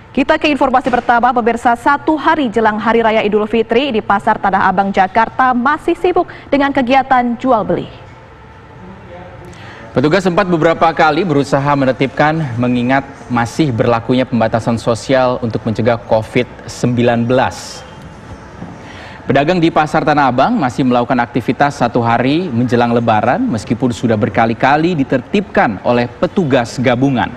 Kita ke informasi pertama, pemirsa. Satu hari jelang Hari Raya Idul Fitri di Pasar Tanah Abang, Jakarta masih sibuk dengan kegiatan jual beli. Petugas sempat beberapa kali berusaha menertibkan mengingat masih berlakunya pembatasan sosial untuk mencegah COVID-19. Pedagang di Pasar Tanah Abang masih melakukan aktivitas satu hari menjelang Lebaran meskipun sudah berkali-kali ditertibkan oleh petugas gabungan.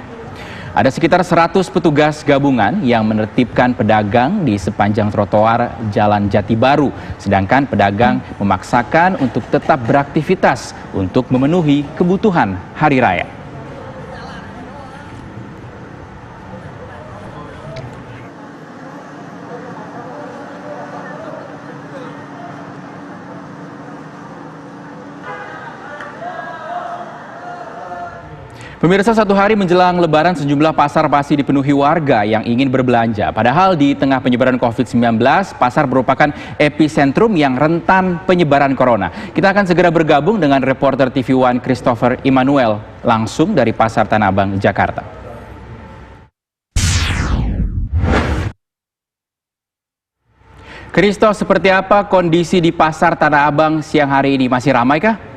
Ada sekitar 100 petugas gabungan yang menertibkan pedagang di sepanjang trotoar Jalan Jati Baru, sedangkan pedagang memaksakan untuk tetap beraktivitas untuk memenuhi kebutuhan hari raya. Pemirsa, satu hari menjelang Lebaran sejumlah pasar masih dipenuhi warga yang ingin berbelanja. Padahal di tengah penyebaran COVID-19, pasar merupakan epicentrum yang rentan penyebaran corona. Kita akan segera bergabung dengan reporter TV One Christopher Immanuel langsung dari Pasar Tanah Abang, Jakarta. Christo, seperti apa kondisi di Pasar Tanah Abang siang hari ini? Masih ramai kah?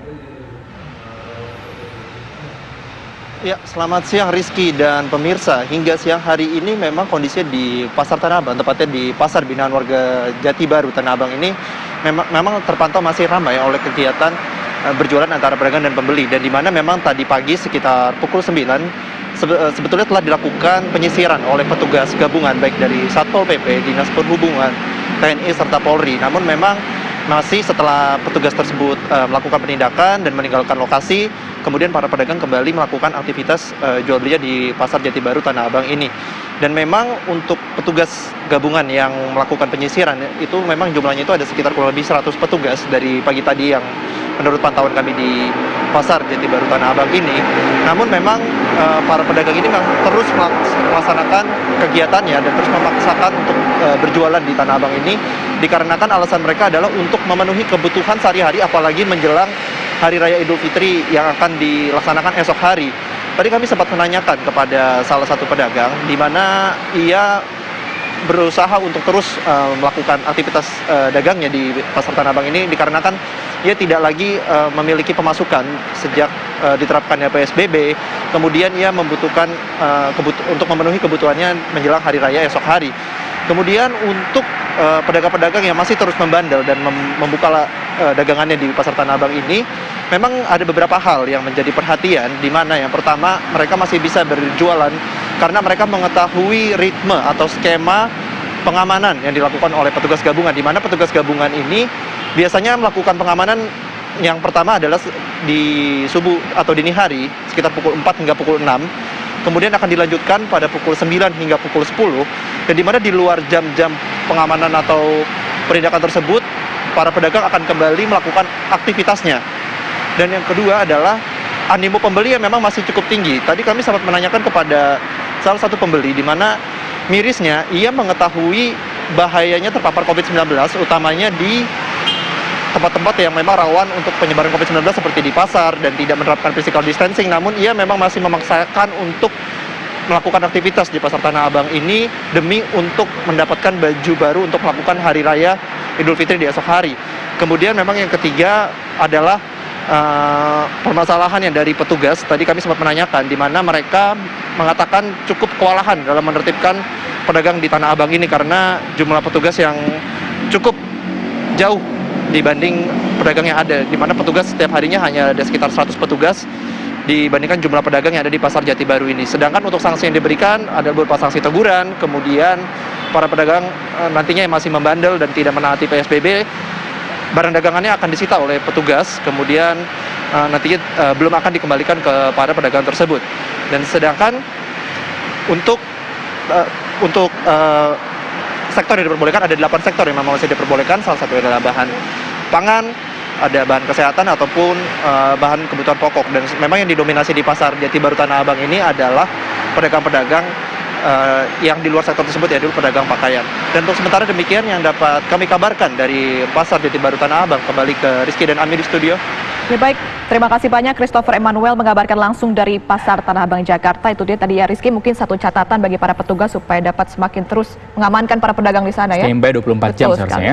Ya, selamat siang Rizky dan pemirsa. Hingga siang hari ini memang kondisinya di Pasar Tanah Abang, tepatnya di Pasar Binaan Warga Jati Baru Tanah Abang ini memang terpantau masih ramai oleh kegiatan berjualan antara pedagang dan pembeli. Dan di mana memang tadi pagi sekitar pukul 9 sebetulnya telah dilakukan penyisiran oleh petugas gabungan baik dari Satpol PP, Dinas Perhubungan, TNI serta Polri. Namun memang masih setelah petugas tersebut melakukan penindakan dan meninggalkan lokasi, kemudian para pedagang kembali melakukan aktivitas jual belinya di Pasar Jati Baru Tanah Abang ini. Dan memang untuk petugas gabungan yang melakukan penyisiran itu memang jumlahnya itu ada sekitar kurang lebih 100 petugas dari pagi tadi yang menurut pantauan kami di Pasar Jati Baru Tanah Abang ini. Namun memang para pedagang ini memang terus melaksanakan kegiatannya dan terus memaksakan untuk berjualan di Tanah Abang ini, dikarenakan alasan mereka adalah untuk memenuhi kebutuhan sehari-hari, apalagi menjelang Hari Raya Idul Fitri yang akan dilaksanakan esok hari. Tadi kami sempat menanyakan kepada salah satu pedagang di mana ia berusaha untuk terus melakukan aktivitas dagangnya di Pasar Tanah Abang ini, dikarenakan ia tidak lagi memiliki pemasukan sejak diterapkannya PSBB. Kemudian ia membutuhkan untuk memenuhi kebutuhannya menjelang Hari Raya esok hari. Kemudian untuk pedagang-pedagang yang masih terus membandel dan membuka dagangannya di Pasar Tanah Abang ini, memang ada beberapa hal yang menjadi perhatian, di mana yang pertama mereka masih bisa berjualan karena mereka mengetahui ritme atau skema pengamanan yang dilakukan oleh petugas gabungan, di mana petugas gabungan ini biasanya melakukan pengamanan yang pertama adalah di subuh atau dini hari sekitar pukul 4 hingga pukul 6. Kemudian akan dilanjutkan pada pukul 9 hingga pukul 10, dan di mana di luar jam-jam pengamanan atau penindakan tersebut, para pedagang akan kembali melakukan aktivitasnya. Dan yang kedua adalah animo pembeli yang memang masih cukup tinggi. Tadi kami sempat menanyakan kepada salah satu pembeli, di mana mirisnya ia mengetahui bahayanya terpapar COVID-19, utamanya di tempat-tempat yang memang rawan untuk penyebaran COVID-19 seperti di pasar dan tidak menerapkan physical distancing. Namun ia memang masih memaksakan untuk melakukan aktivitas di Pasar Tanah Abang ini demi untuk mendapatkan baju baru untuk melakukan Hari Raya Idul Fitri di esok hari. Kemudian memang yang ketiga adalah permasalahan yang dari petugas. Tadi kami sempat menanyakan di mana mereka mengatakan cukup kewalahan dalam menertibkan pedagang di Tanah Abang ini karena jumlah petugas yang cukup jauh dibanding pedagang yang ada, di mana petugas setiap harinya hanya ada sekitar 100 petugas dibandingkan jumlah pedagang yang ada di Pasar Jati Baru ini. Sedangkan untuk sanksi yang diberikan ada berupa sanksi teguran, kemudian para pedagang nantinya yang masih membandel dan tidak menaati PSBB, barang dagangannya akan disita oleh petugas, kemudian nantinya belum akan dikembalikan kepada pedagang tersebut. Dan sedangkan untuk sektor yang diperbolehkan ada 8 sektor yang memang masih diperbolehkan, salah satu adalah bahan pangan, ada bahan kesehatan ataupun bahan kebutuhan pokok. Dan memang yang didominasi di Pasar Jati Baru Tanah Abang ini adalah pedagang-pedagang yang di luar sektor tersebut, yaitu pedagang pakaian. Dan untuk sementara demikian yang dapat kami kabarkan dari Pasar Jati Baru Tanah Abang. Kembali ke Rizky dan Ami di studio. Ya baik, terima kasih banyak Christopher Emmanuel mengabarkan langsung dari Pasar Tanah Abang Jakarta. Itu dia tadi ya Rizky, mungkin satu catatan bagi para petugas supaya dapat semakin terus mengamankan para pedagang di sana ya. Standby 24 jam Betul seharusnya sekali. ya.